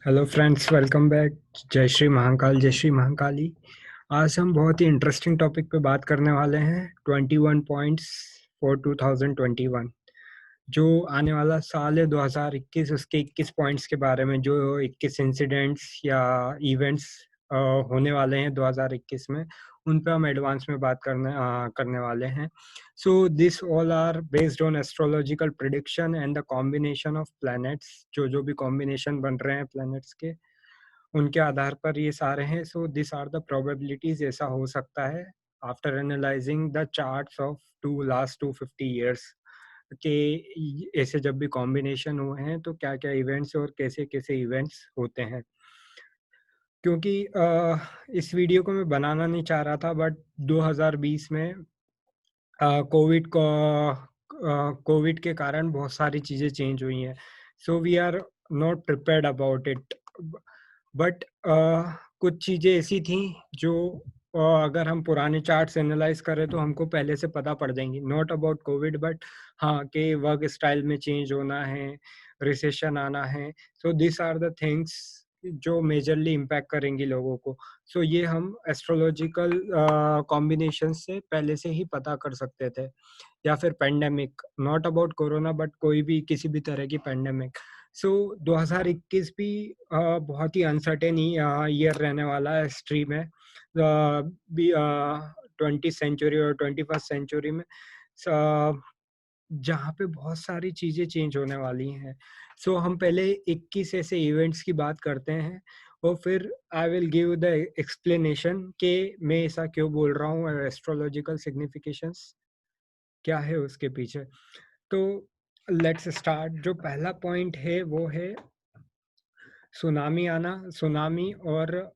Hello friends, welcome back. जय श्री महाकाल, जय श्री महाकाली। आज हम बहुत ही इंटरेस्टिंग टॉपिक पे बात करने वाले हैं। 21 पॉइंट्स फॉर 2021। जो आने वाला साल है 2021, उसके 21 पॉइंट्स के बारे में, जो 21 इंसिडेंट्स या इवेंट्स होने वाले हैं 2021 में, उन पे हम एडवांस में बात करने वाले हैं। So this all are based on astrological prediction and the combination of planets. जो जो भी कॉम्बिनेशन बन रहे हैं प्लैनेट्स के, उनके आधार पर ये सारे हैं। So this are the probabilities. ऐसा हो सकता है after analysing the charts of last 250 years के, ऐसे जब भी कॉम्बिनेशन हुए हैं तो क्या क्या इवेंट्स और कैसे कैसे इवेंट्स होते हैं। क्योंकि इस वीडियो को मैं बनाना नहीं चाह रहा था, बट 2020 में कोविड को कोविड के कारण बहुत सारी चीज़ें चेंज हुई हैं। So we are not prepared about it. But कुछ चीज़ें ऐसी थी जो अगर हम पुराने चार्ट्स एनालाइज करें तो हमको पहले से पता पड़ जाएंगी। नॉट अबाउट कोविड, बट हाँ, कि वर्क स्टाइल में चेंज होना है, रिसेशन आना है। So this are the things जो मेजरली इम्पैक्ट करेंगी लोगों को। सो ये हम एस्ट्रोलॉजिकल कॉम्बिनेशन से पहले से ही पता कर सकते थे। या फिर pandemic, not about corona but कोई भी किसी भी तरह की पेंडेमिक। सो 2021 भी बहुत ही अनसर्टेन ईयर रहने वाला है हिस्ट्री में, भी 20th सेंचुरी और 21st सेंचुरी में, जहाँ पे बहुत सारी चीज़ें चेंज होने वाली हैं। सो हम पहले 21 ऐसे इवेंट्स की बात करते हैं और फिर I will give the explanation कि मैं ऐसा क्यों बोल रहा हूँ, एस्ट्रोलॉजिकल सिग्निफिकेशंस क्या है उसके पीछे। तो लेट्स स्टार्ट। जो पहला पॉइंट है वो है सुनामी आना। सुनामी और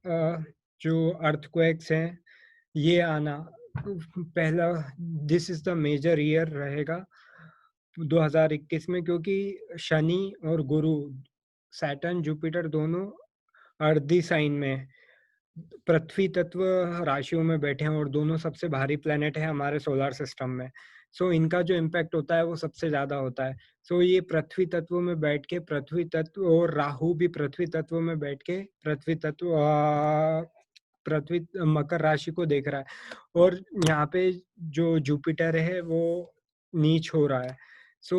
जो अर्थक्वेक्स हैं ये आना। पहला, this is the major year रहेगा 2021 में, क्योंकि शनि और गुरु, सैटर्न जुपिटर दोनों अर्धी साइन में, पृथ्वी तत्व राशियों में बैठे हैं और दोनों सबसे भारी प्लेनेट है हमारे सोलर सिस्टम में। सो इनका जो इम्पैक्ट होता है वो सबसे ज्यादा होता है। सो ये पृथ्वी तत्व में बैठ के, पृथ्वी तत्व और राहु भी पृथ्वी तत्व में बैठ के पृथ्वी मकर राशि को देख रहा है। और यहाँ पे जो जुपिटर है वो नीच हो रहा है। सो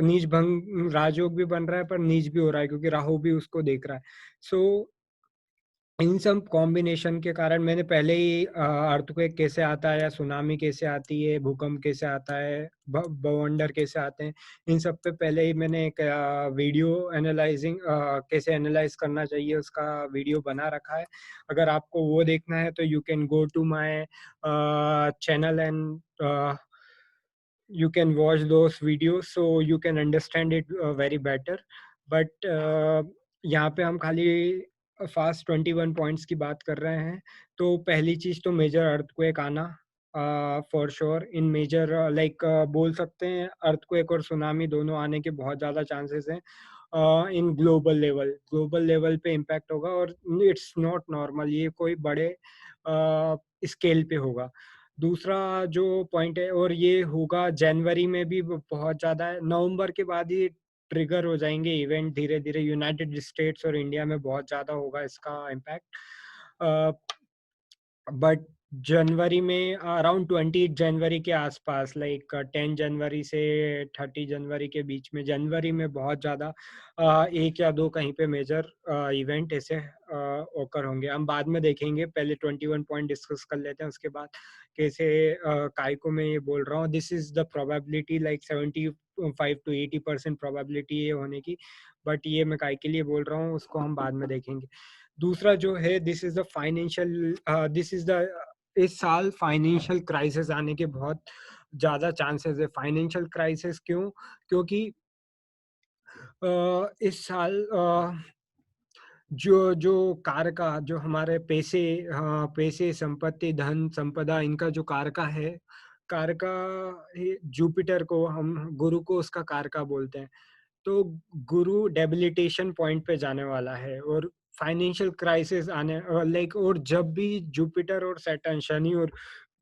नीच भंग राजयोग भी बन रहा है, पर नीच भी हो रहा है क्योंकि राहु भी उसको देख रहा है। सो इन सब कॉम्बिनेशन के कारण मैंने पहले ही अर्थक्वेक कैसे आता है या सुनामी कैसे आती है, भूकंप कैसे आता है, बवंडर कैसे आते हैं, इन सब पे पहले ही मैंने एक वीडियो एनालाइजिंग कैसे एनालाइज करना चाहिए उसका वीडियो बना रखा है। अगर आपको वो देखना है तो you can go to my channel and you can watch those videos so you can understand it very better. but यहाँ पे हम खाली फास्ट 21 पॉइंट्स की बात कर रहे हैं। तो पहली चीज तो मेजर अर्थक्वेक आना, for sure. In major like बोल सकते हैं अर्थक्वेक और सुनामी दोनों आने के बहुत ज़्यादा चांसेस हैं। इन ग्लोबल लेवल पे इम्पैक्ट होगा और इट्स नॉट नॉर्मल, ये कोई बड़े स्केल पे होगा। दूसरा जो पॉइंट है, और ये होगा जनवरी में भी बहुत ज़्यादा है, नवंबर के बाद ही ट्रिगर हो जाएंगे इवेंट धीरे धीरे। यूनाइटेड स्टेट्स और इंडिया में बहुत ज़्यादा होगा इसका इम्पैक्ट। बट जनवरी में अराउंड 20 जनवरी के आसपास, लाइक 10 जनवरी से 30 जनवरी के बीच में, जनवरी में बहुत ज़्यादा एक या दो कहीं पे मेजर इवेंट ऐसे ओकर होंगे। हम बाद में देखेंगे, पहले 21 पॉइंट डिस्कस कर लेते हैं, उसके बाद कैसे काय को मैं ये बोल रहा हूँ। This is the probability, like 75 to 80% probability ये होने की। बट ये मैं काय के लिए बोल रहा हूँ उसको हम बाद में देखेंगे। दूसरा जो है, दिस इज द इस साल फाइनेंशियल क्राइसिस आने के बहुत ज्यादा चांसेस है। फाइनेंशियल क्राइसिस क्यों? क्योंकि इस साल जो जो कारका, जो हमारे पैसे, हाँ, पैसे, संपत्ति, धन संपदा, इनका जो कारका है, कारका जुपिटर को, हम गुरु को उसका कारका बोलते हैं। तो गुरु डेबिलिटेशन पॉइंट पे जाने वाला है और फाइनेंशियल क्राइसिस आने, लाइक, और जब भी जुपिटर और सैटर्न, शनि और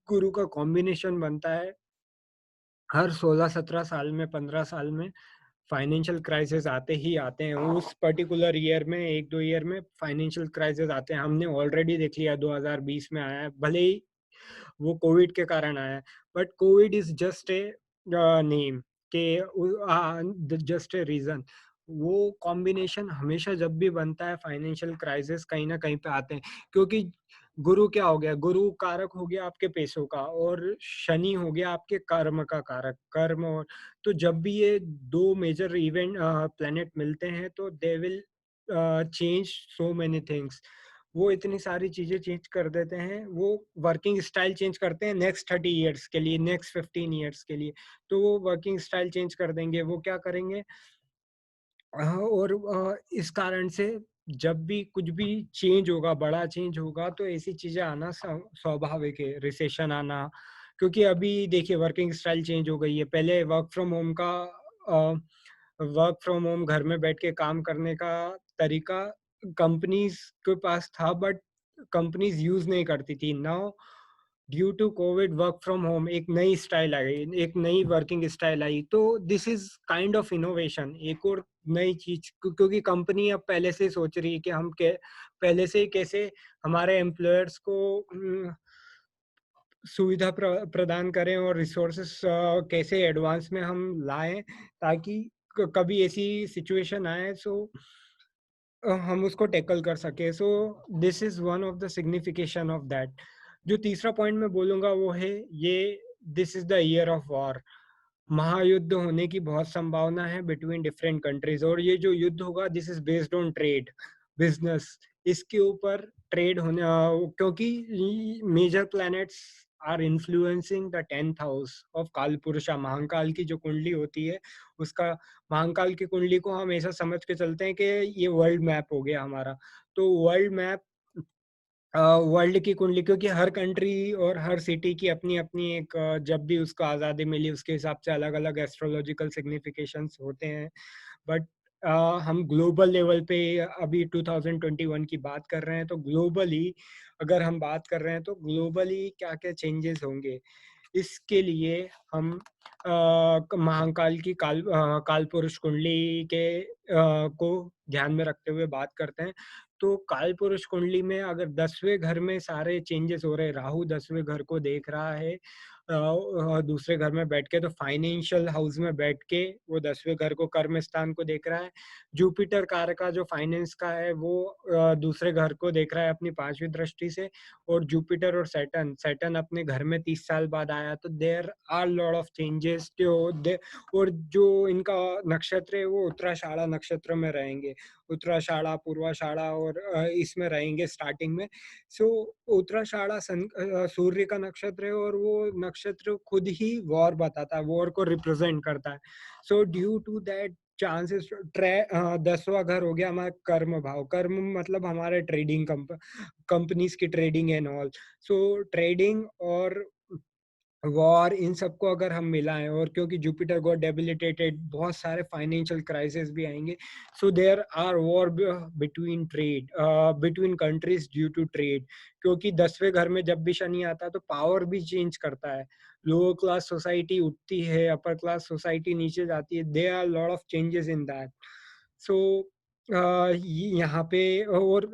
गुरु का कॉम्बिनेशन बनता है हर 16-17 साल में, 15 साल में, फाइनेंशियल क्राइसिस आते ही आते हैं। उस पर्टिकुलर ईयर में 1-2 ईयर में फाइनेंशियल क्राइसिस आते हैं। हमने ऑलरेडी देख लिया 2020 में आया है, भले ही वो कोविड के कारण आया है, but Covid is just a name के जस्ट ए रीज़न। वो कॉम्बिनेशन हमेशा जब भी बनता है फाइनेंशियल क्राइसिस कहीं न कहीं पे आते हैं, क्योंकि गुरु क्या हो गया? गुरु कारक हो गया आपके पैसों का और शनि हो गया आपके कर्म का कारक। कर्म और तो जब भी ये 2 मेजर इवेंट प्लैनेट मिलते हैं तो they will change so many things. वो इतनी सारी चीज़ें चेंज कर देते हैं, वो वर्किंग स्टाइल चेंज करते हैं नेक्स्ट 30 इयर्स के लिए, नेक्स्ट 15 इयर्स के लिए। तो वो वर्किंग स्टाइल चेंज कर देंगे, वो क्या करेंगे और इस कारण से जब भी कुछ भी चेंज होगा, बड़ा चेंज होगा तो ऐसी चीज़ें आना स्वाभाविक है, रिसेशन आना। क्योंकि अभी देखिए वर्किंग स्टाइल चेंज हो गई है, पहले अ, वर्क फ्रॉम होम घर में बैठ के काम करने का तरीका कंपनीज़ के पास था बट कंपनीज़ यूज़ नहीं करती थी। Now due to COVID work from home एक नई स्टाइल आ गई, एक नई वर्किंग स्टाइल आई, तो this is kind of innovation, एक और नई चीज़ क्योंकि कंपनी अब पहले से ही सोच रही है कि हम कै पहले से ही कैसे हमारे एम्प्लॉयर्स को सुविधा प्रदान करें और रिसोर्सेस कैसे एडवांस में हम लाएँ ताकि कभी ऐसी सिचुएशन आए हम उसको टैकल कर सकें। So this is one of the signification of that. जो तीसरा पॉइंट मैं बोलूँगा वो है ये this is the year of war. महायुद्ध होने की बहुत संभावना है बिटवीन डिफरेंट कंट्रीज और ये जो युद्ध होगा this is based on trade business. इसके ऊपर ट्रेड होने क्योंकि major planets are influencing the 10th house of कालपुरुषा। महाकाल की जो कुंडली होती है उसका महाकाल की कुंडली को हम ऐसा समझ के चलते हैं कि ये वर्ल्ड मैप हो गया हमारा। तो वर्ल्ड मैप वर्ल्ड की कुंडली क्योंकि हर कंट्री और हर सिटी की अपनी-अपनी एक जब भी उसको आज़ादी मिली उसके हिसाब से अलग-अलग एस्ट्रोलॉजिकल सिग्निफिकेशंस होते हैं। बट हम ग्लोबल लेवल पे अभी 2021 की बात कर रहे हैं तो ग्लोबली अगर हम बात कर रहे हैं तो ग्लोबली क्या-क्या चेंजेस होंगे? इसके लिए हम महाकाल की कालपुरुष कुंडली को ध्यान में रखते हुए बात करते हैं। तो कालपुरुष कुंडली में अगर 10वें घर में सारे चेंजेस हो रहे हैं, राहु 10वें घर को देख रहा है दूसरे घर में बैठ के तो फाइनेंशियल हाउस में बैठ के वो 10वें घर को कर्म स्थान को देख रहा है। जुपिटर कारक का जो फाइनेंस का है वो दूसरे घर को देख रहा है अपनी 5वीं दृष्टि से और जुपिटर और सैटर्न अपने घर में 30 साल बाद आया तो there are lot of changes और जो इनका नक्षत्र है वो उत्तराषाढ़ा नक्षत्र में रहेंगे। उत्तराषाढ़ा, पूर्वाषाढ़ा और इसमें रहेंगे स्टार्टिंग में। सो उत्तराषाढ़ा सूर्य का नक्षत्र है और वो नक्षत्र खुद ही वॉर बताता है, वॉर को रिप्रेजेंट करता है। So due to that chances 10वां घर हो गया हमारा कर्म भाव। कर्म मतलब हमारे ट्रेडिंग कंपनीज की trading and all. So trading और वॉर इन सबको अगर हम मिलाएं और क्योंकि जुपिटर गॉट डेबिलिटेटेड बहुत सारे फाइनेंशियल क्राइसिस भी आएंगे। So there are war between countries due to trade क्योंकि 10वें घर में जब भी शनि आता है तो पावर भी चेंज करता है। लोअर क्लास सोसाइटी उठती है, अपर क्लास सोसाइटी नीचे जाती है। There are lot of changes in that. So यहाँ पे और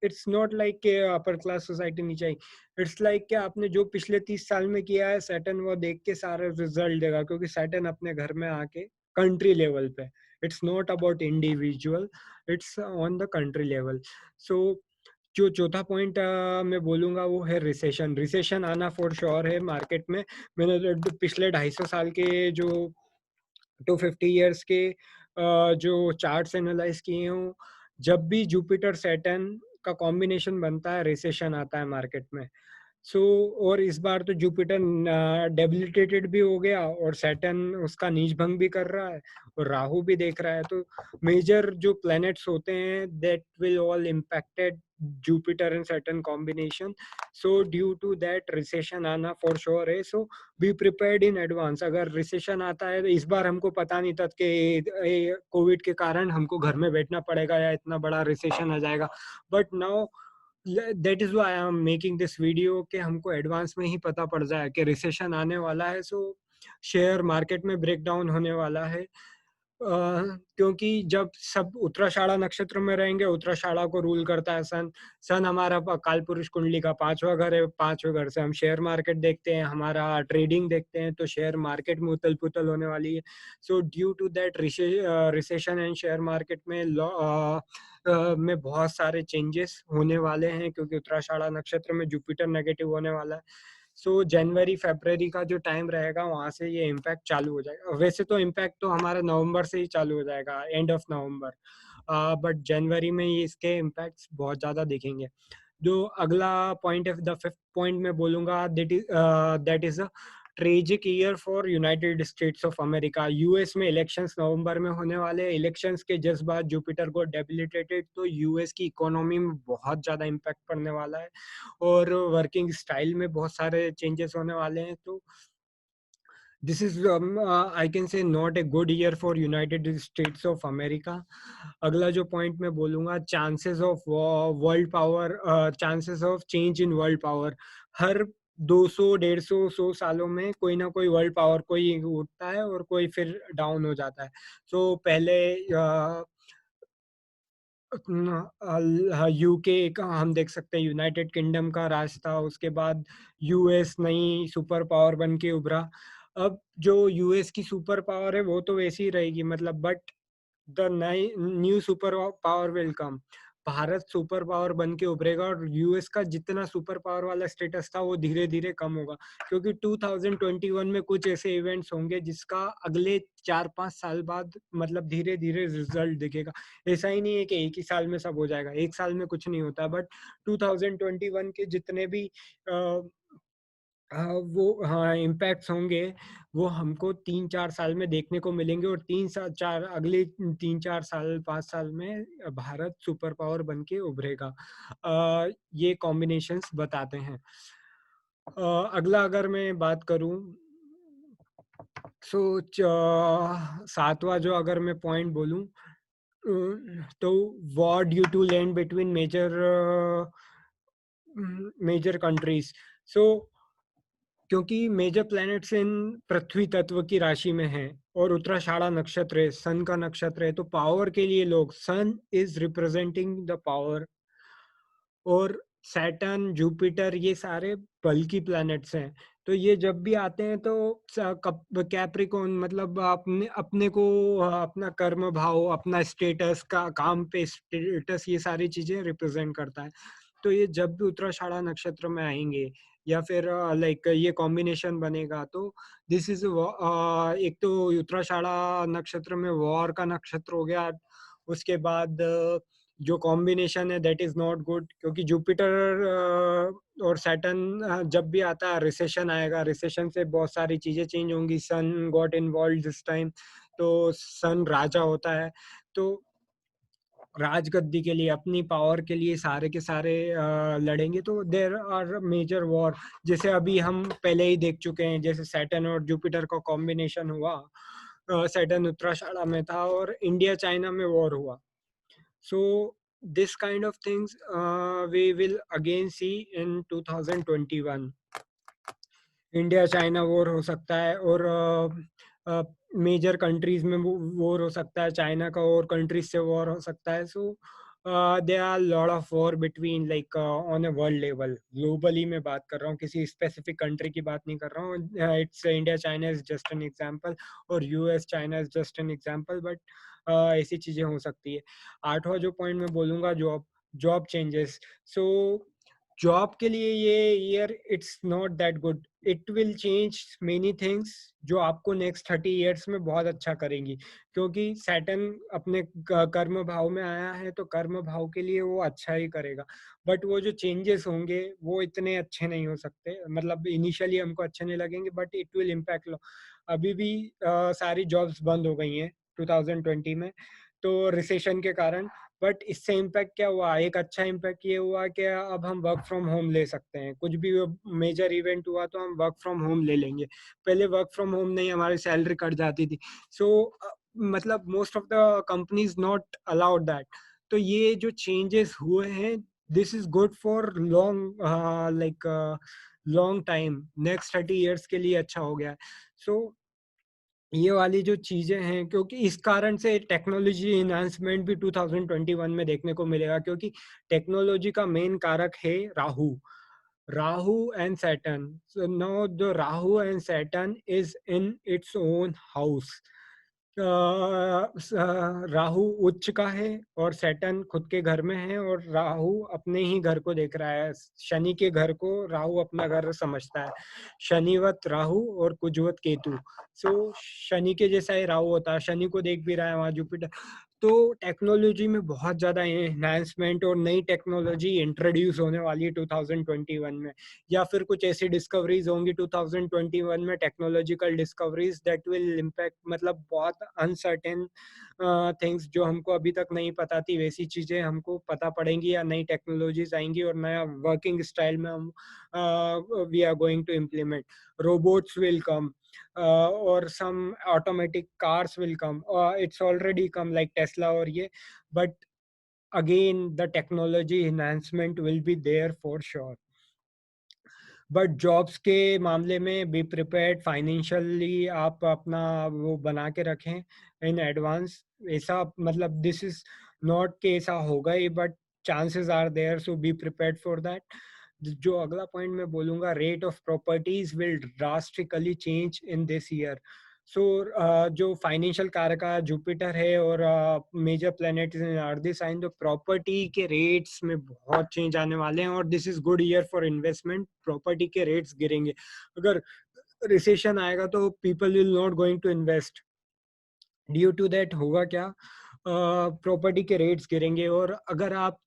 it's not like upper class society नीचे आई। इट्स लाइक कि आपने जो पिछले 30 साल में किया है सैटर्न वो देख के सारा रिजल्ट देगा क्योंकि सैटर्न अपने घर में आके कंट्री लेवल पे it's not about individual, it's on the country level. So जो चौथा पॉइंट मैं बोलूँगा वो है रिसेशन। रिसेशन आना फॉर श्योर है मार्केट में। मैंने पिछले 250 साल के जो 250 इयर्स के जो चार्ट्स एनालाइज किए हूँ, जब भी जुपिटर सैटर्न का कॉम्बिनेशन बनता है रिसेशन आता है मार्केट में। सो और इस बार तो जुपिटर डेबिलिटेटेड भी हो गया और सैटर्न उसका नीच भंग भी कर रहा है और राहु भी देख रहा है। तो मेजर जो प्लैनेट्स होते हैं that will all impacted Jupiter and Saturn combination. So due to that recession आना फॉर श्योर है। So be prepared in advance. अगर रिसेशन आता है तो इस बार हमको पता नहीं था कि कोविड के कारण हमको घर में बैठना पड़ेगा या इतना बड़ा रिसेशन आ जाएगा। But now that is why I am making this video कि हमको एडवांस में ही पता पड़ जाए कि रिसेशन आने वाला है। सो शेयर मार्केट में ब्रेकडाउन होने वाला है। क्योंकि जब सब उत्तराषाढ़ा नक्षत्र में रहेंगे, उत्तराषाढ़ा को रूल करता है सन। सन हमारा कालपुरुष कुंडली का 5वां घर है, 5वें घर से हम शेयर मार्केट देखते हैं, हमारा ट्रेडिंग देखते हैं, तो शेयर मार्केट में उथल-पुथल होने वाली है। So due to that recession and share market में में बहुत सारे चेंजेस होने वाले हैं, क्योंकि उत्तराषाढ़ा नक्षत्र में जुपिटर नेगेटिव होने वाला है। सो जनवरी फरवरी का जो टाइम रहेगा वहाँ से ये इम्पैक्ट चालू हो जाएगा। वैसे तो इम्पैक्ट तो हमारा नवंबर से ही चालू हो जाएगा, एंड ऑफ नवंबर। बट जनवरी में ये इसके इम्पैक्ट्स बहुत ज़्यादा दिखेंगे। जो अगला पॉइंट है, द फिफ्थ पॉइंट मैं बोलूँगा, that is a tragic year for United states of America. US में इलेक्शंस नवंबर में होने वाले हैं। इलेक्शंस के जस्ट बाद जुपिटर को डेबिलिटेटेड, तो यूएस की इकोनॉमी में बहुत ज़्यादा इम्पैक्ट पड़ने वाला है और वर्किंग स्टाइल में बहुत सारे चेंजेस होने वाले हैं। तो this is I can say not a good year for United States of America. अगला जो पॉइंट मैं बोलूँगा, chances of world power, chances of change in world power. हर 200 150 100 सालों में कोई ना कोई वर्ल्ड पावर कोई उठता है और कोई फिर डाउन हो जाता है। तो पहले यूके का हम देख सकते हैं, यूनाइटेड किंगडम का राज था, उसके बाद यूएस नई सुपर पावर बन के उभरा। अब जो यूएस की सुपर पावर है वो तो वैसी ही रहेगी, मतलब, बट द नई new super power will come. Bharat super power बन के उभरेगा और यूएस का जितना सुपर पावर वाला स्टेटस था वो धीरे धीरे कम होगा, क्योंकि 2021 में कुछ ऐसे इवेंट्स होंगे जिसका अगले 4-5 साल बाद, मतलब, धीरे धीरे रिजल्ट दिखेगा। ऐसा ही नहीं है कि एक ही साल में सब हो जाएगा, एक साल में कुछ नहीं होता, बट 2021 के जितने भी वो, हाँ, इम्पैक्ट्स होंगे, वो हमको 3-4 साल में देखने को मिलेंगे, और 3 साल 4 अगले 3-4 साल 5 साल में भारत सुपर पावर बन के उभरेगा। ये कॉम्बिनेशंस बताते हैं। अगला अगर मैं बात करूँ, सो 7वां जो अगर मैं पॉइंट बोलूँ, तो war due to land between major countries. So क्योंकि मेजर प्लैनेट्स इन पृथ्वी तत्व की राशि में हैं और उत्तराषाढ़ा नक्षत्र है, सन का नक्षत्र है, तो पावर के लिए लोग, सन इज रिप्रेजेंटिंग द पावर, और सैटर्न जुपिटर ये सारे बल्कि प्लैनेट्स हैं। तो ये जब भी आते हैं तो कैप्रिकॉन, मतलब अपने अपने को अपना कर्म भाव, अपना स्टेटस का, काम पे स्टेटस, ये सारी चीजें रिप्रेजेंट करता है। तो ये जब भी उत्तराषाढ़ा नक्षत्र में आएंगे या फिर लाइक ये कॉम्बिनेशन बनेगा, तो दिस इज एक तो उत्तराषाढ़ा नक्षत्र में वॉर का नक्षत्र हो गया। उसके बाद जो कॉम्बिनेशन है दैट इज नॉट गुड, क्योंकि जुपिटर और सैटर्न जब भी आता है रिसेशन आएगा, रिसेशन से बहुत सारी चीजें चेंज होंगी। सन गॉट इन्वॉल्व दिस टाइम, तो सन राजा होता है, तो राजगद्दी के लिए, अपनी पावर के लिए सारे के सारे लड़ेंगे, तो देर आर मेजर वॉर। जैसे अभी हम पहले ही देख चुके हैं, जैसे सैटर्न और जुपिटर का कॉम्बिनेशन हुआ, सैटर्न उत्तराषाढ़ा में था और इंडिया चाइना में वॉर हुआ। So this kind of things we will again see in 2021। India China war हो सकता है, और मेजर कंट्रीज में वॉर हो सकता है, चाइना का और कंट्रीज से वॉर हो सकता है। So there are lot of war between, like, on a world level, globally मैं बात कर रहा हूँ, किसी स्पेसिफिक कंट्री की बात नहीं कर रहा हूँ। It's India China is just an example, और US China is just an example, but ऐसी चीजें हो सकती है। 8वां जो पॉइंट मैं बोलूंगा, job job changes. So job के लिए ये year it's not that good. It will change many things जो आपको नेक्स्ट 30 ईयर्स में बहुत अच्छा करेंगी, क्योंकि सैटर्न अपने कर्म भाव में आया है, तो कर्म भाव के लिए वो अच्छा ही करेगा। बट वो जो चेंजेस होंगे वो इतने अच्छे नहीं हो सकते, मतलब इनिशियली हमको अच्छे नहीं लगेंगे, बट इट विल इम्पैक्ट लो। अभी भी सारी जॉब्स बंद हो गई हैं 2020 में, तो रिसेशन के कारण। बट इससे इम्पैक्ट क्या हुआ, एक अच्छा इम्पैक्ट ये हुआ कि अब हम वर्क फ्रॉम होम ले सकते हैं। कुछ भी मेजर इवेंट हुआ तो हम वर्क फ्रॉम होम ले लेंगे। पहले वर्क फ्रॉम होम नहीं, हमारी सैलरी कट जाती थी। सो मतलब most of the companies not allowed that. तो ये जो चेंजेस हुए हैं, this is good for long, like, long time, next 30 years के लिए अच्छा हो गया है। सो ये वाली जो चीज़ें हैं, क्योंकि इस कारण से टेक्नोलॉजी एनहांसमेंट भी 2021 में देखने को मिलेगा, क्योंकि टेक्नोलॉजी का मेन कारक है Rahu. Rahu and Saturn. So now the Rahu and Saturn is in its own house. Rahu उच्च का है और सैटर्न खुद के घर में है, और राहु अपने ही घर को देख रहा है। शनि के घर को राहु अपना घर समझता है। शनिवत राहु और कुजवत केतु। सो शनि के जैसा ही राहु होता है, शनि को देख भी रहा है वहाँ जुपिटर। तो टेक्नोलॉजी में बहुत ज़्यादा एनहांसमेंट और नई टेक्नोलॉजी इंट्रोड्यूस होने वाली है 2021 में, या फिर कुछ ऐसी डिस्कवरीज होंगी 2021 में, technological discoveries that will impact, मतलब बहुत अनसर्टेन थिंग्स जो हमको अभी तक नहीं पता थी, वैसी चीज़ें हमको पता पड़ेंगी, या नई टेक्नोलॉजीज आएंगी और नया वर्किंग स्टाइल में हम we are going to implement. Robots will come, or some automatic cars will come, it's already come like Tesla or ये, but again the technology enhancement will be there for sure. But jobs के मामले में be prepared financially, आप अपना वो बना के रखें इन एडवांस। ऐसा मतलब दिस इज नॉट कि ऐसा होगा ही, but chances are there, so be prepared for that. जो अगला पॉइंट मैं बोलूँगा, rate of properties will drastically change in this year. So जो फाइनेंशियल कारक का जुपिटर है और major planet in earth sign, तो प्रॉपर्टी के रेट्स में बहुत चेंज आने वाले हैं, और this is good year for investment. Property के रेट्स गिरेंगे। अगर रिसेशन आएगा तो people will not going to invest. Due to that होगा क्या, प्रॉपर्टी के रेट्स गिरेंगे। और अगर आप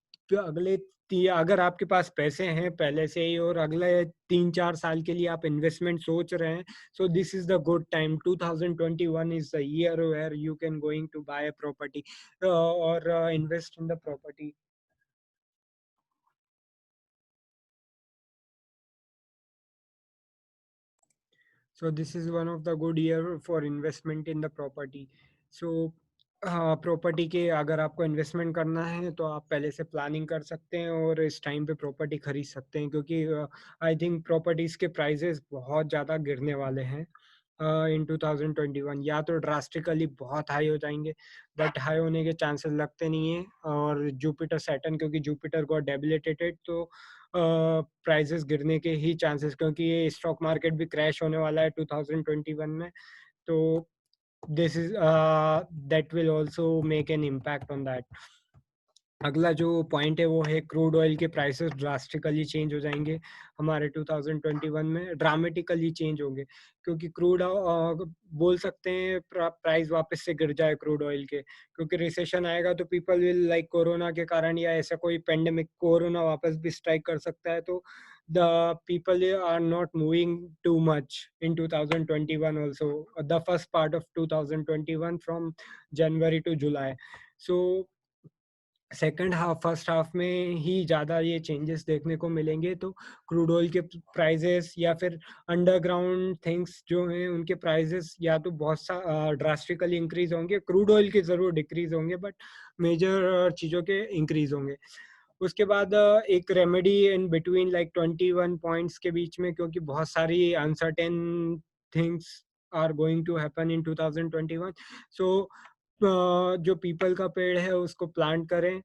अगर आपके पास पैसे हैं पहले से ही और अगले 3-4 साल के लिए आप इन्वेस्टमेंट सोच रहे हैं, so this is the good time. 2021 is the year where you can going to buy property और invest in the property. So this is one of the good year for investment in the property. So हाँ, property के अगर आपको investment करना है तो आप पहले से प्लानिंग कर सकते हैं और इस टाइम पे प्रॉपर्टी खरीद सकते हैं, क्योंकि आई थिंक प्रॉपर्टीज के प्राइसेस बहुत ज़्यादा गिरने वाले हैं इन 2021। या तो ड्रास्टिकली बहुत हाई हो जाएंगे, बट हाई होने के चांसेस लगते नहीं है। और जुपिटर सैटर्न, क्योंकि जुपिटर गॉट डेबिलिटेटेड, तो प्राइसेस गिरने के ही चांसेस, क्योंकि ये स्टॉक मार्केट भी क्रैश होने वाला है 2021 में। तो this is that will also make an impact on that. अगला जो पॉइंट है वो है क्रूड ऑयल के प्राइसेस ड्रास्टिकली चेंज हो जाएंगे हमारे 2021 में, ड्रामेटिकली चेंज होंगे, क्योंकि क्रूड बोल सकते हैं प्राइस वापस से गिर जाए क्रूड ऑयल के, क्योंकि रिसेशन आएगा तो पीपल विल लाइक कोरोना के कारण, या ऐसा कोई पेंडेमिक, कोरोना वापस भी स्ट्राइक कर सकता है, तो the people are not moving too much in 2021 also, the first part of 2021 from January to July. So second half first half में ही ज़्यादा ये चेंजेस देखने को मिलेंगे। तो क्रूड ऑयल के प्राइजेस या फिर अंडरग्राउंड थिंग्स जो हैं उनके प्राइजेस या तो बहुत सा ड्रास्टिकली इंक्रीज होंगे, क्रूड ऑयल के ज़रूर डिक्रीज होंगे, बट मेजर चीज़ों के इंक्रीज होंगे। उसके बाद एक remedy in between like 21 points के बीच में, क्योंकि बहुत सारी uncertain things are going to happen in 2021। सो जो पीपल का पेड़ है उसको प्लांट करें,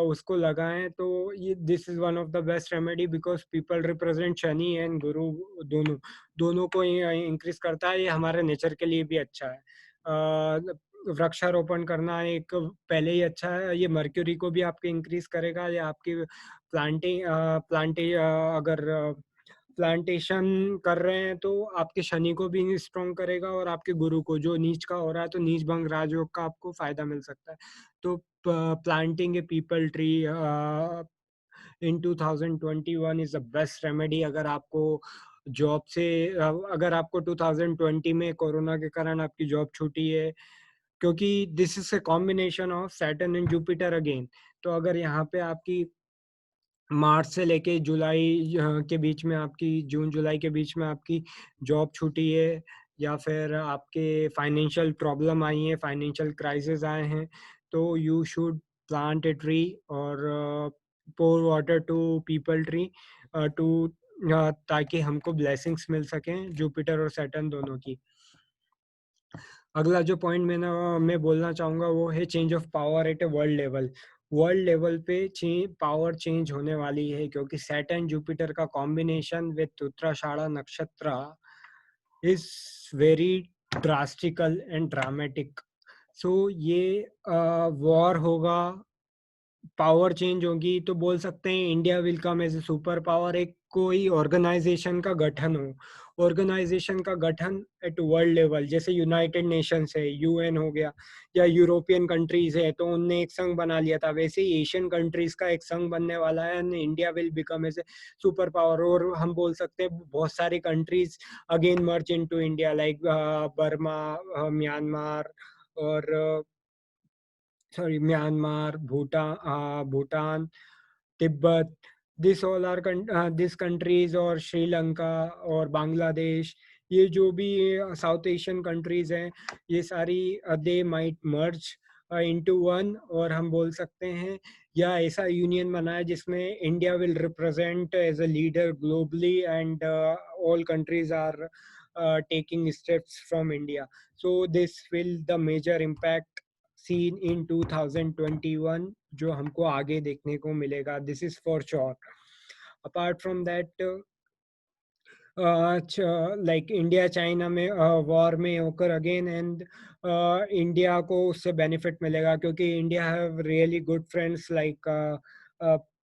उसको लगाएं, तो ये this is one of the best remedy, because people represent Shani and गुरु, दोनों दोनों को इंक्रीज करता है। ये हमारे नेचर के लिए भी अच्छा है। वृक्षारोपण करना एक पहले ही अच्छा है, ये मर्क्यूरी को भी आपके इंक्रीज करेगा, या आपकी अगर प्लांटेशन कर रहे हैं तो आपके शनि को भी स्ट्रॉन्ग करेगा, और आपके गुरु को, जो नीच का हो रहा है तो नीच भंग राजयोग का आपको फायदा मिल सकता है। तो planting A people tree in 2021 is the best remedy. अगर आपको जॉब से अगर आपको 2020 में कोरोना के कारण आपकी जॉब छूटी है, क्योंकि this is a combination of Saturn and Jupiter again, तो अगर यहाँ पे आपकी मार्च से लेके जुलाई के बीच में आपकी, जून जुलाई के बीच में आपकी जॉब छूटी है, या फिर आपके फाइनेंशियल प्रॉब्लम आई है, फाइनेंशियल क्राइसिस आए हैं, तो you should plant a tree और pour water to people tree too, ताकि हमको ब्लेसिंग्स मिल सकें जुपिटर और सैटर्न दोनों की। अगला जो पॉइंट मैं बोलना चाहूँगा वो है change of power at a world level. World level पे पावर चेंज होने वाली है क्योंकि सैटर्न जुपिटर का कॉम्बिनेशन विथ उत्तराषाढ़ा नक्षत्र is very drastical and dramatic. So ये वॉर होगा, पावर चेंज होगी, तो बोल सकते हैं India will come as a super power. एक कोई ऑर्गेनाइजेशन का गठन हो, ऑर्गेनाइजेशन का गठन एट वर्ल्ड लेवल, जैसे यूनाइटेड नेशंस है, यूएन हो गया, या यूरोपियन कंट्रीज है तो उनने एक संघ बना लिया था, वैसे ही एशियन कंट्रीज का एक संघ बनने वाला है and India will become as a super power. और हम बोल सकते हैं बहुत सारी countries again merge into India, like Burma, Myanmar, और sorry, Myanmar, Bhutan, Tibet. This all are these countries, और श्रीलंका और बांग्लादेश, ये जो भी साउथ एशियन कंट्रीज हैं, ये सारी they might merge into one, और हम बोल सकते हैं या ऐसा यूनियन बनाया जिसमें India will represent as a leader globally and all countries are taking steps from India. So this will the major impact seen in 2021 जो हमको आगे देखने को मिलेगा, this is for sure. Apart from that, like India China में war में होकर again, and India को उससे बेनिफिट मिलेगा क्योंकि India have really good friends, like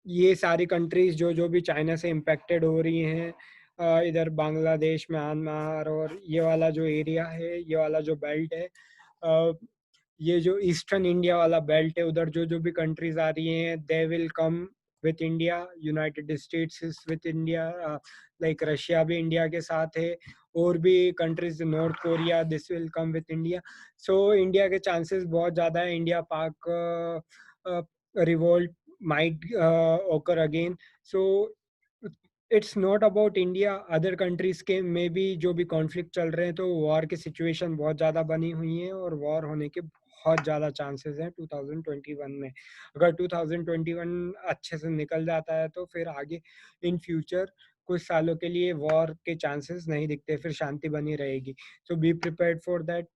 ये सारी कंट्रीज जो जो भी चाइना से इम्पेक्टेड हो रही हैं, इधर बांग्लादेश, म्यांमार और ये वाला जो एरिया है, ये वाला जो बेल्ट है, ये जो ईस्टर्न इंडिया वाला बेल्ट है, उधर जो जो भी कंट्रीज आ रही हैं they will come with India. United states is with India, like Russia भी इंडिया के साथ है, और भी countries, north Korea, this will come with India. So India के चांसेस बहुत ज़्यादा है, इंडिया पाक रिवोल्ट माइट ओकर again. So it's not about India, other countries के में भी जो भी कॉन्फ्लिक्ट चल रहे हैं, तो वॉर की सिचुएशन बहुत ज़्यादा बनी हुई है और वॉर होने के बहुत ज़्यादा चांसेस हैं 2021 में। अगर 2021 अच्छे से निकल जाता है तो फिर आगे इन फ्यूचर कुछ सालों के लिए वॉर के चांसेस नहीं दिखते, फिर शांति बनी रहेगी। So be prepared for that.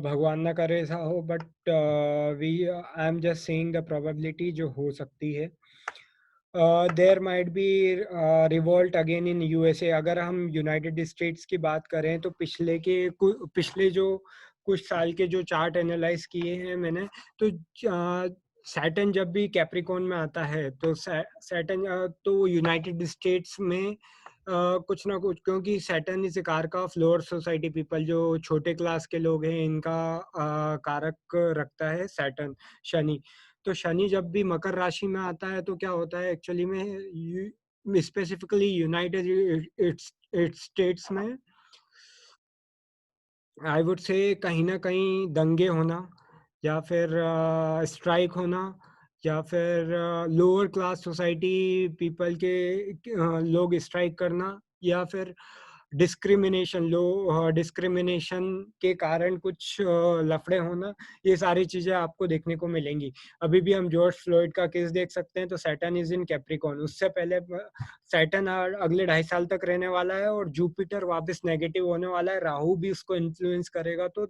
भगवान ना करे ऐसा हो, but we I am just saying the probability जो हो सकती है। There might be revolt again in USA. अगर हम यूनाइटेड स्टेट्स की बात करें तो पिछले जो कुछ साल के जो चार्ट एनालाइज किए हैं मैंने, तो सैटर्न जब भी कैप्रिकॉन में आता है तो सैटर्न तो यूनाइटेड स्टेट्स में कुछ ना कुछ, क्योंकि सैटर्न इज ए कारक ऑफ लोअर सोसाइटी पीपल, जो छोटे क्लास के लोग हैं इनका कारक रखता है सैटर्न, शनि। तो शनि जब भी मकर राशि में आता है तो क्या होता है एक्चुअली में, स्पेसिफिकली यूनाइटेड स्टेट्स में, आई वुड से कहीं ना कहीं दंगे होना, या फिर स्ट्राइक होना, या फिर लोअर क्लास सोसाइटी पीपल के लोग स्ट्राइक करना, या फिर डिस्क्रिमिनेशन के कारण कुछ लफड़े होना, ये सारी चीजें आपको देखने को मिलेंगी। अभी भी हम जॉर्ज फ्लॉयड का केस देख सकते हैं, तो सैटर्न इज इन कैप्रिकॉन, उससे पहले सैटर्न अगले 2.5 साल तक रहने वाला है और जुपिटर वापस नेगेटिव होने वाला है, राहु भी उसको इन्फ्लुएंस करेगा। तो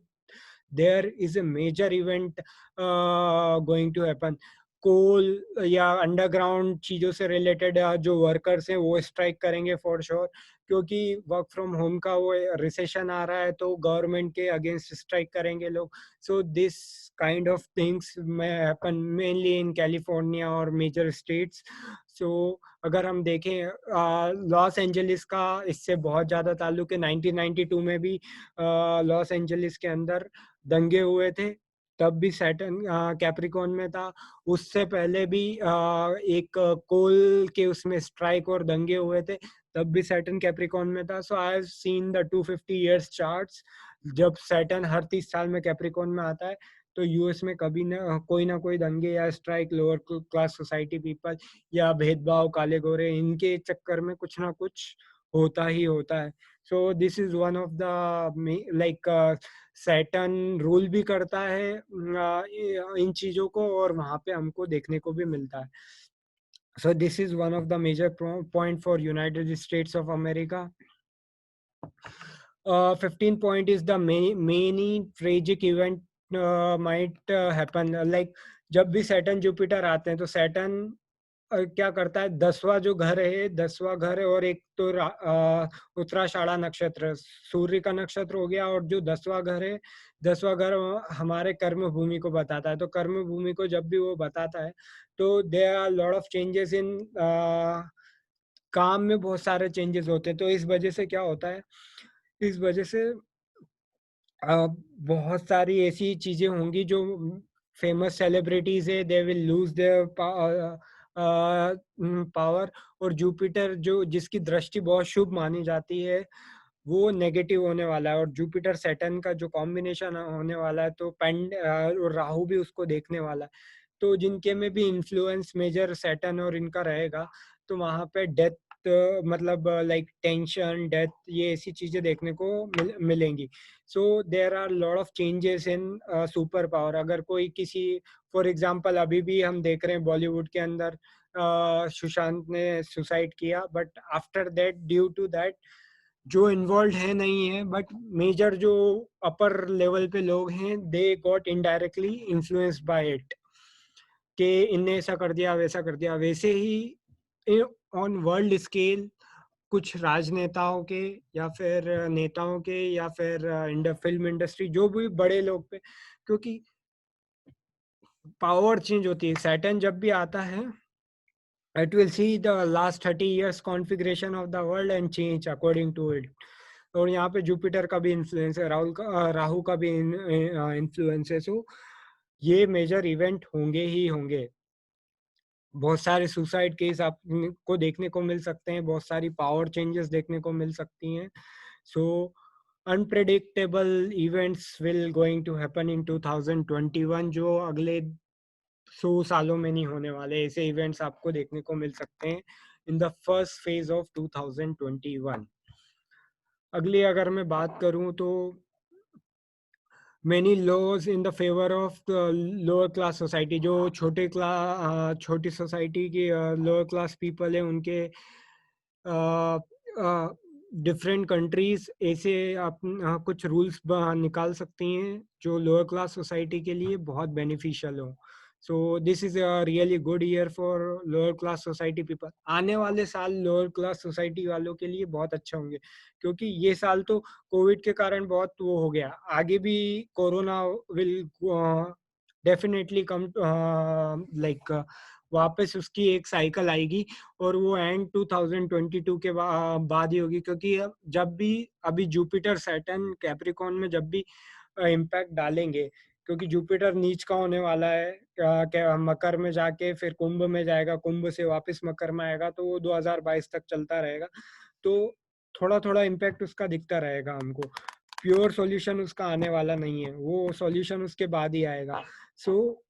there is a major event going to happen. Coal या अंडरग्राउंड चीजों से रिलेटेड जो वर्कर्स हैं वो स्ट्राइक करेंगे फॉर श्योर, क्योंकि वर्क फ्रॉम होम का वो रिसेशन आ रहा है तो गवर्नमेंट के अगेंस्ट स्ट्राइक करेंगे लोग। सो दिस काइंड ऑफ थिंग्स में हैपन मेनली इन कैलिफोर्निया और मेजर स्टेट्स। सो अगर हम देखें लॉस एंजलिस का इससे बहुत ज़्यादा ताल्लुक है। 1992 में भी लॉस एंजलिस के अंदर दंगे हुए थे, तब भी सैटर्न कैप्रिकॉन में था। उससे पहले भी एक कोल के उसमें स्ट्राइक और दंगे हुए थे, तब भी सैटर्न कैप्रिकॉन में था। So I have seen the 250 years charts. जब सैटर्न हर 30 साल में कैप्रिकॉन में आता है तो यूएस में कभी ना कोई दंगे या strike, lower class society people या भेदभाव, काले गोरे, इनके चक्कर में कुछ ना कुछ होता ही होता है। So this is one of the like Saturn rule भी करता है इन चीजों को, और वहां पे हमको देखने को भी मिलता है। So this is one of the major point for United States of America. 15 point is the many tragic event might happen, like जब भी सैटर्न जुपिटर आते हैं तो सैटर्न क्या करता है, 10वां जो घर है, 10वां घर है, और एक तो उत्तराषाढ़ा नक्षत्र सूर्य का नक्षत्र हो गया, और जो 10वां घर है, 10वां घर हमारे कर्म भूमि को बताता है। तो कर्म भूमि को जब भी वो बताता है तो there are lot of changes in काम में, बहुत सारे चेंजेस होते हैं। तो इस वजह से क्या होता है, इस वजह से बहुत सारी ऐसी चीज़ें होंगी जो फेमस सेलिब्रिटीज़ है, they will lose their power, और जुपिटर जो जिसकी दृष्टि बहुत शुभ मानी जाती है, वो नेगेटिव होने वाला है, और जुपिटर सैटर्न का जो कॉम्बिनेशन होने वाला है, तो और राहु भी उसको देखने वाला है। तो जिनके में भी इन्फ्लुएंस मेजर सैटर्न और इनका रहेगा, तो वहाँ पे डेथ, मतलब लाइक टेंशन, डेथ, ये ऐसी चीज़ें देखने को मिलेंगी। So there are lot of changes in super power. अगर कोई किसी, फॉर एग्जांपल अभी भी हम देख रहे हैं बॉलीवुड के अंदर सुशांत ने सुसाइड किया, but after that, due to that, जो इन्वॉल्व है नहीं है, बट मेजर जो अपर लेवल पे लोग हैं, they got indirectly influenced by it, कि इनने ऐसा कर दिया, वैसा कर दिया। वैसे ही ऑन वर्ल्ड स्केल कुछ राजनेताओं के, या फिर नेताओं के, या फिर फिल्म इंडस्ट्री, जो भी बड़े लोग पे, क्योंकि पावर चेंज होती है। सैटर्न जब भी आता है, it will see the last 30 years configuration of the world and change according to it। और यहाँ पे जुपिटर का भी इन्फ्लुएंस है, राहु का भी इन्फ्लुएंस है। सो ये मेजर इवेंट होंगे ही होंगे। बहुत सारे सुसाइड केस आपको देखने को मिल सकते हैं, बहुत सारी पावर चेंजेस देखने को मिल सकती हैं। So unpredictable events will going to happen in 2021, जो अगले 100 सालों में नहीं होने वाले। ऐसे इवेंट्स आपको देखने को मिल सकते हैं in the first phase of 2021। अगली अगर मैं बात करूं तो many laws in the favor of the lower class society, जो छोटी सोसाइटी की लोअर क्लास पीपल है, उनके डिफरेंट कंट्रीज ऐसे कुछ रूल्स निकाल सकती हैं जो लोअर क्लास सोसाइटी के लिए बहुत बेनिफिशियल हो। सो this is a really good year for lower class society people. आने वाले साल लोअर क्लास सोसाइटी वालों के लिए बहुत अच्छे होंगे, क्योंकि ये साल तो कोविड के कारण बहुत वो हो गया। आगे भी corona will definitely come, like वापस उसकी एक साइकिल आएगी, और वो एंड 2022 के बाद ही होगी, क्योंकि जब भी अभी जुपिटर सैटर्न कैप्रिकॉर्न में जब भी इम्पैक्ट डालेंगे, क्योंकि जुपिटर नीच का होने वाला है, क्या मकर में जाके फिर कुंभ में जाएगा, कुंभ से वापस मकर में आएगा, तो वो 2022 तक चलता रहेगा। तो थोड़ा थोड़ा इम्पैक्ट उसका दिखता रहेगा हमको। प्योर सॉल्यूशन उसका आने वाला नहीं है, वो सॉल्यूशन उसके बाद ही आएगा। सो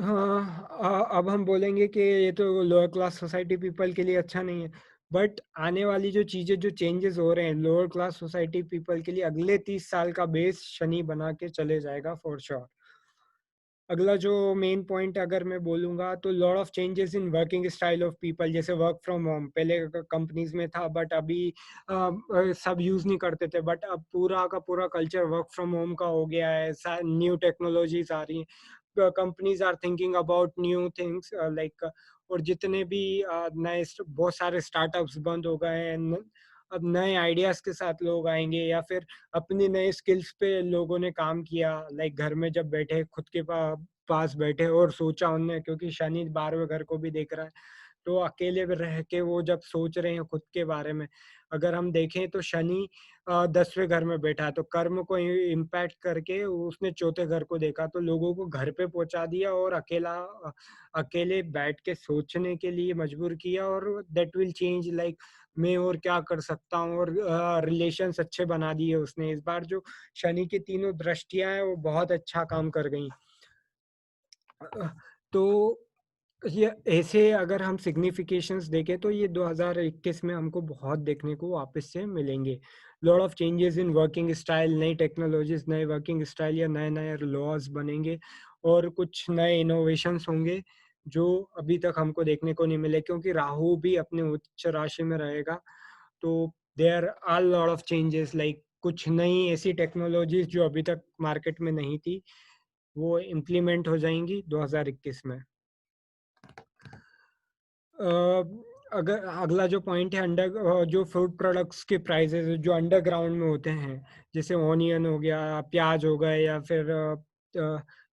हाँ, अब हम बोलेंगे कि ये तो लोअर क्लास सोसाइटी पीपल के लिए अच्छा नहीं है, बट आने वाली जो चीजें, जो चेंजेस हो रहे हैं लोअर क्लास सोसाइटी पीपल के लिए, अगले 30 साल का बेस शनि बना के चले जाएगा फॉर श्योर। अगला जो मेन पॉइंट अगर मैं बोलूंगा, तो lot of changes in working style of people, जैसे वर्क फ्रॉम होम पहले कंपनीज में था, बट अभी सब यूज नहीं करते थे, बट अब पूरा का पूरा कल्चर वर्क फ्रॉम होम का हो गया है। न्यू टेक्नोलॉजीज आ रही हैं, companies are thinking about new things, like, और जितने भी नए बहुत सारे स्टार्टअप्स बंद हो गए हैं, अब नए आइडियाज के साथ लोग आएंगे, या फिर अपनी नए स्किल्स पे लोगों ने काम किया, लाइक घर में जब बैठे खुद के पास बैठे और सोचा उनने, क्योंकि शनि 12वें घर को भी देख रहा है, तो अकेले में रह के वो जब सोच रहे हैं खुद के बारे में। अगर हम देखें तो शनि 10वें घर में बैठा है, तो कर्म को इम्पैक्ट करके उसने चौथे घर को देखा, तो लोगों को घर पे पहुंचा दिया, और अकेले बैठ के सोचने के लिए मजबूर किया, और दैट विल चेंज, लाइक मैं और क्या कर सकता हूँ, और रिलेशंस अच्छे बना दिए उसने। इस बार जो शनि की तीनों दृष्टियां हैं वो बहुत अच्छा काम कर गई। तो ये ऐसे अगर हम सिग्निफिकेशंस देखें, तो ये 2021 में हमको बहुत देखने को वापस से मिलेंगे। Lot of changes in working style, नई टेक्नोलॉजीज, नए वर्किंग स्टाइल, या नए नए लॉज बनेंगे, और कुछ नए इनोवेशंस होंगे जो अभी तक हमको देखने को नहीं मिले, क्योंकि राहु भी अपने उच्च राशि में रहेगा। तो there are lot of changes, like कुछ नई ऐसी टेक्नोलॉजीज जो अभी तक मार्केट में नहीं थी, वो इम्प्लीमेंट हो जाएंगी 2021 में। अ, अगर अगला जो पॉइंट है, जो फूड प्रोडक्ट्स के प्राइसेस जो अंडरग्राउंड में होते हैं, जैसे ऑनियन हो गया, प्याज हो गए, या फिर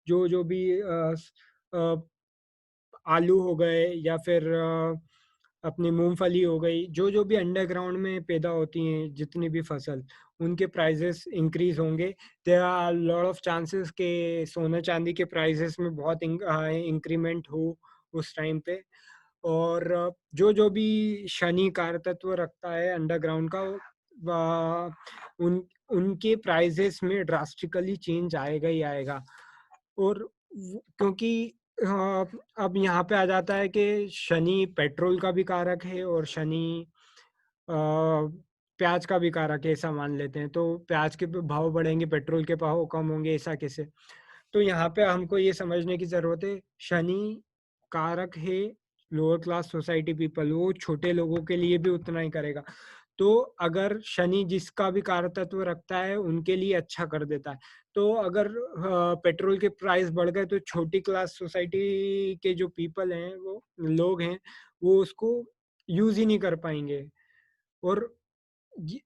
जो जो भी अ, आलू हो गए, या फिर अपनी मूंगफली हो गई, जो जो भी अंडरग्राउंड में पैदा होती हैं जितनी भी फसल, उनके प्राइसेस इंक्रीज होंगे। There are lot of chances के सोने चांदी के प्राइसेस में बहुत इंक्रीमेंट हो उस टाइम पे। और जो जो भी शनि कार तत्व रखता है अंडरग्राउंड का, उन उनके प्राइजेस में ड्रास्टिकली चेंज आएगा ही आएगा। और क्योंकि अब यहाँ पे आ जाता है कि शनि पेट्रोल का भी कारक है, और शनि प्याज का भी कारक है, ऐसा मान लेते हैं। तो प्याज के भाव बढ़ेंगे, पेट्रोल के भाव कम होंगे, ऐसा कैसे? तो यहाँ पे हमको ये समझने की जरूरत है, शनि कारक है लोअर क्लास सोसाइटी पीपल, वो छोटे लोगों के लिए भी उतना ही करेगा। तो अगर शनि जिसका भी कारक तत्व रखता है उनके लिए अच्छा कर देता है, तो अगर पेट्रोल के प्राइस बढ़ गए तो छोटी क्लास सोसाइटी के जो पीपल हैं, वो लोग हैं, वो उसको यूज ही नहीं कर पाएंगे। और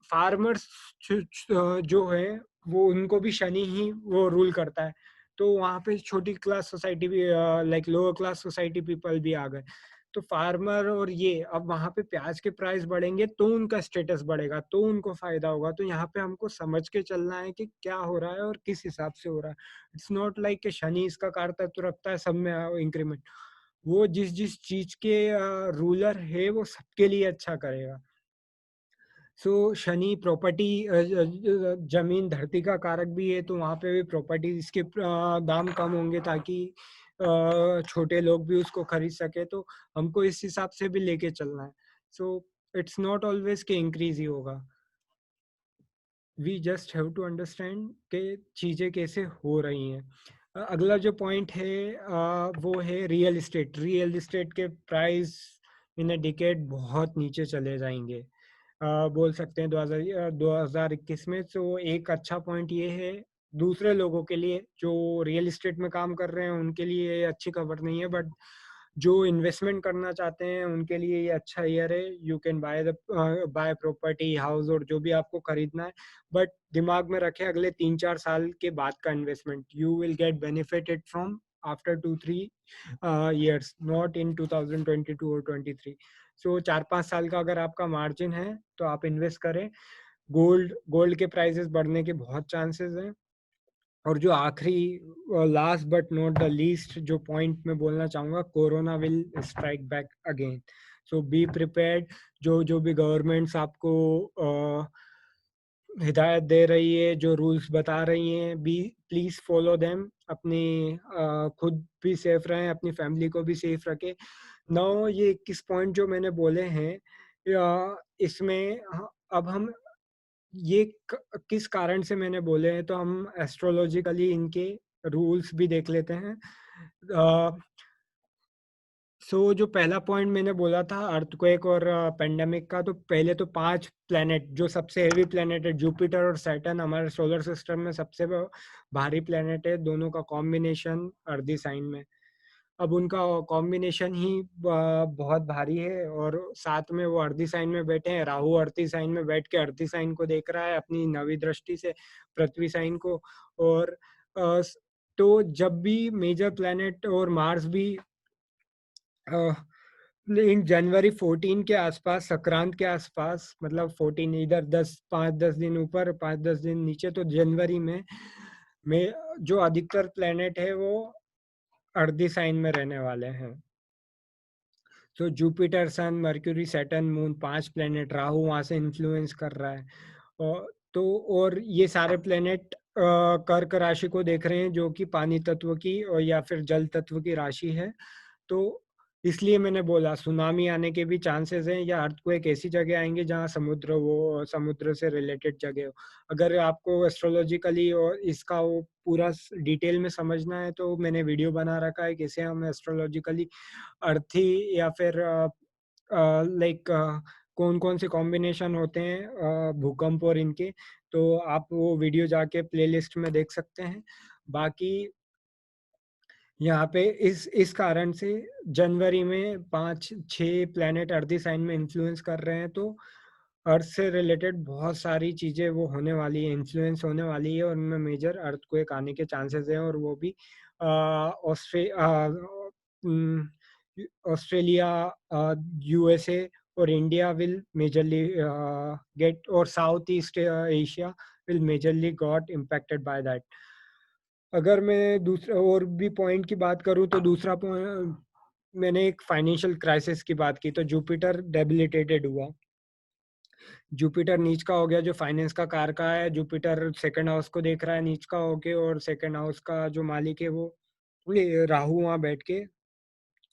फार्मर्स जो है, वो उनको भी शनि ही वो रूल करता है। तो वहाँ पे छोटी क्लास सोसाइटी भी, like lower class society people भी आ गए। तो फार्मर और ये, अब वहाँ पे प्याज के प्राइस बढ़ेंगे तो उनका स्टेटस बढ़ेगा, तो उनको फायदा होगा। तो यहाँ पे हमको समझ के चलना है कि क्या हो रहा है और किस हिसाब से हो रहा है। इट्स नॉट लाइक कि शनि इसका कारतत्व रखता है सब में इंक्रीमेंट। वो जिस जिस चीज के रूलर है वो सबके लिए अच्छा करेगा। सो शनि प्रॉपर्टी, जमीन धरती का कारक भी है, तो वहाँ पे भी प्रॉपर्टी इसके दाम कम होंगे, ताकि छोटे लोग भी उसको खरीद सके। तो हमको इस हिसाब से भी लेके चलना है। सो इट्स नॉट ऑलवेज के इंक्रीज ही होगा। We just have to understand कि चीज़ें कैसे हो रही हैं। अगला जो पॉइंट है वो है रियल इस्टेट। रियल इस्टेट के प्राइस इन अ डिकेड बहुत नीचे चले जाएंगे, बोल सकते हैं 2021 में। तो एक अच्छा पॉइंट ये है दूसरे लोगों के लिए जो रियल इस्टेट में काम कर रहे हैं, उनके लिए ये अच्छी खबर नहीं है, बट जो इन्वेस्टमेंट करना चाहते हैं उनके लिए ये अच्छा ईयर है। You can buy property, house, और जो भी आपको खरीदना है। बट दिमाग में रखें, अगले 3-4 साल के बाद का investment, you will get benefited from after 2-3 years, not in 2022 और 23। सो 4-5 साल का अगर आपका मार्जिन है तो आप इन्वेस्ट करें। गोल्ड के प्राइसेस बढ़ने के बहुत चांसेस हैं। और जो आखिरी, last but not the least जो पॉइंट मैं बोलना चाहूँगा, corona will strike back again. So be prepared. जो जो भी गवर्नमेंट्स आपको हिदायत दे रही है, जो रूल्स बता रही हैं, बी प्लीज फॉलो देम। अपनी खुद भी सेफ रहें, अपनी फैमिली को भी सेफ रखें। नौ ये 21 पॉइंट जो मैंने बोले हैं, इसमें अब हम ये किस कारण से मैंने बोले हैं, तो हम एस्ट्रोलॉजिकली इनके रूल्स भी देख लेते हैं। जो पहला पॉइंट मैंने बोला था अर्थक्वेक और पेंडेमिक का, तो पहले तो 5 प्लेनेट, जो सबसे हेवी प्लेनेट है, जुपिटर और सैटर्न, हमारे सोलर सिस्टम में सबसे भारी प्लेनेट है। दोनों का कॉम्बिनेशन अर्दी साइन में, अब उनका कॉम्बिनेशन ही बहुत भारी है। और साथ में वो अर्दी साइन में बैठे हैं, राहु अर्दी साइन में बैठ के अर्दी साइन को देख रहा है अपनी नवी दृष्टि से, पृथ्वी साइन को। और अ, तो जब भी मेजर प्लेनेट और मार्स भी इन जनवरी 14 के आसपास, संक्रांत के आसपास, मतलब 14 इधर 5-10 दिन ऊपर, 5-10 दिन नीचे, तो जनवरी में जो अधिकतर प्लेनेट है वो अर्दी साइन में रहने वाले हैं। तो Jupiter, sun, Mercury, Saturn, moon, 5 planet, Rahu वहां से इन्फ्लुएंस कर रहा है। और ये सारे प्लेनेट कर्क राशि को देख रहे हैं, जो कि पानी तत्व की और या फिर जल तत्व की राशि है। तो इसलिए मैंने बोला सुनामी आने के भी चांसेस हैं, या अर्थक्वेक ऐसी जगह आएंगे जहाँ समुद्र से रिलेटेड जगह हो। अगर आपको एस्ट्रोलॉजिकली और इसका वो पूरा डिटेल में समझना है, तो मैंने वीडियो बना रखा है कैसे हम एस्ट्रोलॉजिकली अर्थी या फिर लाइक कौन-कौन से कॉम्बिनेशन होते हैं भूकंप और इनके, तो आप वो वीडियो जाके प्लेलिस्ट में देख सकते हैं। बाकी यहाँ पे इस कारण से जनवरी में 5-6 प्लैनेट अर्दी साइन में इन्फ्लुएंस कर रहे हैं, तो अर्थ से रिलेटेड बहुत सारी चीज़ें वो होने वाली हैं, इन्फ्लुएंस होने वाली है और उनमें मेजर अर्थक्वेक आने के चांसेस हैं और वो भी उम, ऑस्ट्रेलिया, यूएसए और इंडिया विल मेजरली गेट और south east Asia will majorly got impacted by that. अगर मैं दूसरा और भी पॉइंट की बात करूँ तो दूसरा मैंने एक फाइनेंशियल क्राइसिस की बात की, तो जुपिटर डेबिलिटेटेड हुआ। जुपिटर नीच का हो गया जो फाइनेंस का कारक है, जुपिटर सेकंड हाउस को देख रहा है नीच का होके और सेकंड हाउस का जो मालिक है वो ये राहु वहाँ बैठ के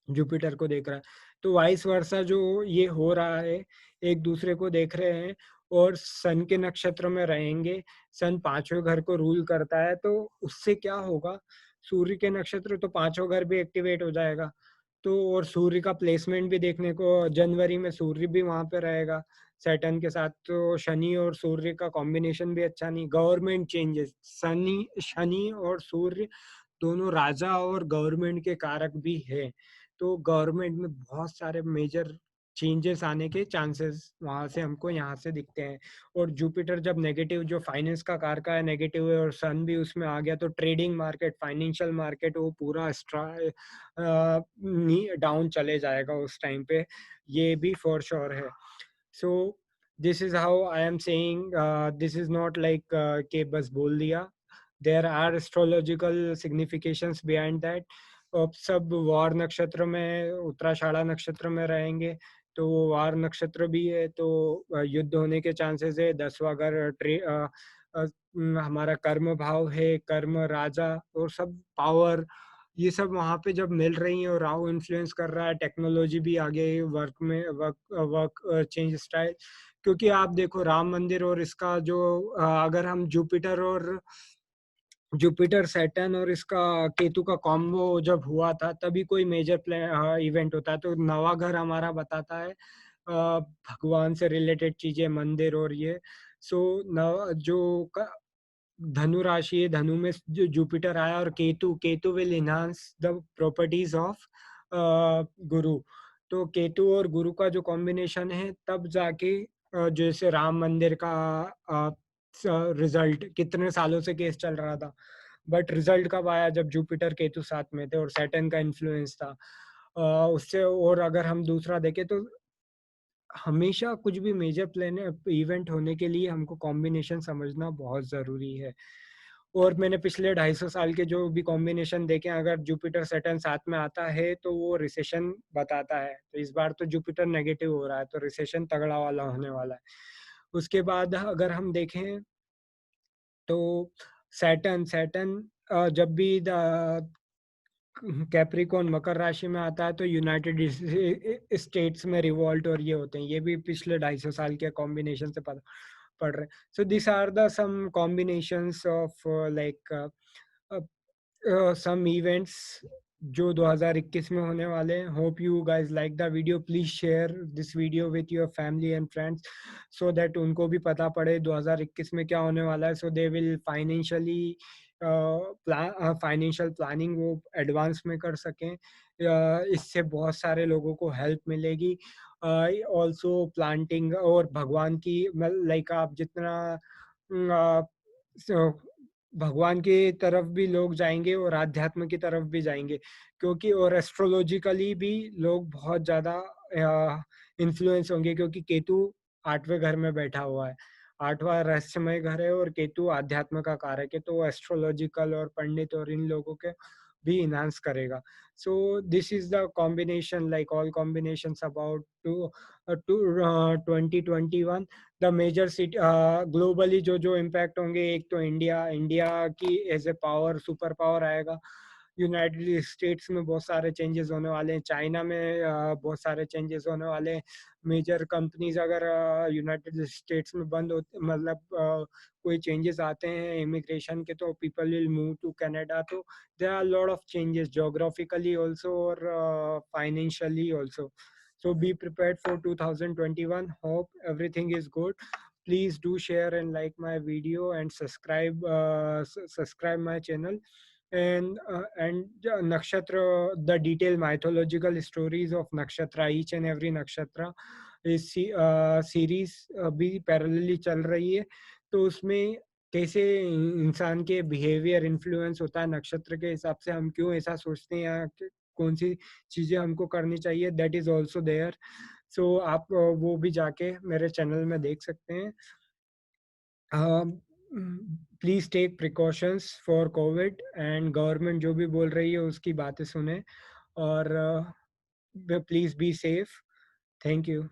जुपिटर को देख रहा है। तो वाइस वर्सा जो ये हो रहा है, एक दूसरे को देख रहे हैं और सन के नक्षत्र में रहेंगे। सन 5वें घर को रूल करता है, तो उससे क्या होगा, सूर्य के नक्षत्र तो 5वां घर भी एक्टिवेट हो जाएगा। तो और सूर्य का प्लेसमेंट भी देखने को जनवरी में सूर्य भी वहाँ पे रहेगा सैटर्न के साथ, तो शनि और सूर्य का कॉम्बिनेशन भी अच्छा नहीं। गवर्नमेंट चेंजेस, शनि शनि और सूर्य दोनों राजा और गवर्नमेंट के कारक भी हैं। तो गवर्नमेंट में बहुत सारे मेजर चेंजेस आने के चांसेस वहाँ से हमको यहाँ से दिखते हैं। और जुपिटर जब नेगेटिव जो फाइनेंस का कारक है नेगेटिव है और सन भी उसमें आ गया, तो ट्रेडिंग मार्केट, फाइनेंशियल मार्केट वो पूरा डाउन चले जाएगा उस टाइम पे, ये भी फॉर श्योर है। So this is how I am saying, this is not like कि बस बोल दिया, there are astrological significations behind that. अब सब वार नक्षत्र में, उत्तराषाढ़ा नक्षत्र में रहेंगे, तो वो वार नक्षत्र भी है, तो युद्ध होने के चांसेस है। 10वां घर हमारा कर्म भाव है, कर्म राजा और सब पावर, ये सब वहाँ पे जब मिल रही है और राहु इन्फ्लुएंस कर रहा है, टेक्नोलॉजी भी आ गई वर्क में, वर्क चेंज स्टाइल। क्योंकि आप देखो राम मंदिर और इसका जो अगर हम जुपिटर सैटर्न और इसका केतु का कॉम्बो जब हुआ था तभी कोई मेजर इवेंट होता है। तो नवा घर हमारा बताता है भगवान से रिलेटेड चीजें, मंदिर और ये। सो नव जो धनु राशि है, धनु में जो जुपिटर आया और Ketu, Ketu will enhance the properties of गुरु। तो केतु और गुरु का जो कॉम्बिनेशन है तब जाके जैसे राम मंदिर का रिजल्ट, कितने सालों से केस चल रहा था, बट रिजल्ट कब आया, जब जुपिटर केतु साथ में थे और सैटर्न का इन्फ्लुएंस था। उससे और अगर हम दूसरा देखें तो हमेशा कुछ भी मेजर प्लान इवेंट होने के लिए हमको कॉम्बिनेशन समझना बहुत ज़रूरी है। और मैंने पिछले 250 साल के जो भी कॉम्बिनेशन देखे हैं, अगर जुपिटर सैटर्न साथ में आता है तो वो रिसेशन बताता है। तो इस बार तो जुपिटर नेगेटिव हो रहा है, तो रिसेशन तगड़ा वाला होने वाला है। उसके बाद अगर हम देखें तो सैटर्न सैटर्न जब भी कैप्रिकॉर्न मकर राशि में आता है तो यूनाइटेड स्टेट्स में रिवॉल्ट और ये होते हैं, ये भी पिछले 250 साल के कॉम्बिनेशन से पता पड़ रहे हैं। So this are the some combinations of like some events जो 2021 में होने वाले हैं। Hope you guys like the video, please share this video with your family and friends so that उनको भी पता पड़े 2021 में क्या होने वाला है, so they will financially financial planning वो एडवांस में कर सकें। इससे बहुत सारे लोगों को हेल्प मिलेगी। ऑल्सो प्लांटिंग और भगवान की लाइक आप जितना so, भगवान की तरफ भी लोग जाएंगे और आध्यात्म की तरफ भी जाएंगे, क्योंकि और एस्ट्रोलॉजिकली भी लोग बहुत ज़्यादा इन्फ्लुएंस होंगे, क्योंकि केतु 8वें घर में बैठा हुआ है। 8वां रहस्यमय घर है और केतु आध्यात्म का कारक है, तो एस्ट्रोलॉजिकल और पंडित और इन लोगों के भी इनहांस करेगा। So this is the combination, like all combinations about to 2021। The major city globally जो जो इम्पैक्ट होंगे, एक तो इंडिया, इंडिया की as a power, super power आएगा। यूनाइटेड स्टेट्स में बहुत सारे चेंजेस होने वाले हैं, चाइना में बहुत सारे चेंजेस होने वाले हैं। मेजर कंपनीज अगर यूनाइटेड स्टेट्स में बंद होते, मतलब कोई चेंजेस आते हैं इमिग्रेशन के, तो people will move to Canada. तो there are lot of changes geographically also और financially also. So be prepared for 2021. Hope everything is good. Please do share and like my video and subscribe my channel. And nakshatra, the detailed mythological stories of nakshatra, each and every nakshatra इस series अभी parallelly चल रही है, तो उसमें कैसे इंसान के बिहेवियर इन्फ्लुएंस होता है नक्षत्र के हिसाब से, हम क्यों ऐसा सोचते हैं या कौन सी चीज़ें हमको करनी चाहिए, दैट इज़ ऑल्सो देयर। सो आप वो भी जाके मेरे चैनल में देख सकते हैं। Please take precautions for Covid, and government जो भी बोल रही है उसकी बातें सुने, और please be safe. Thank you.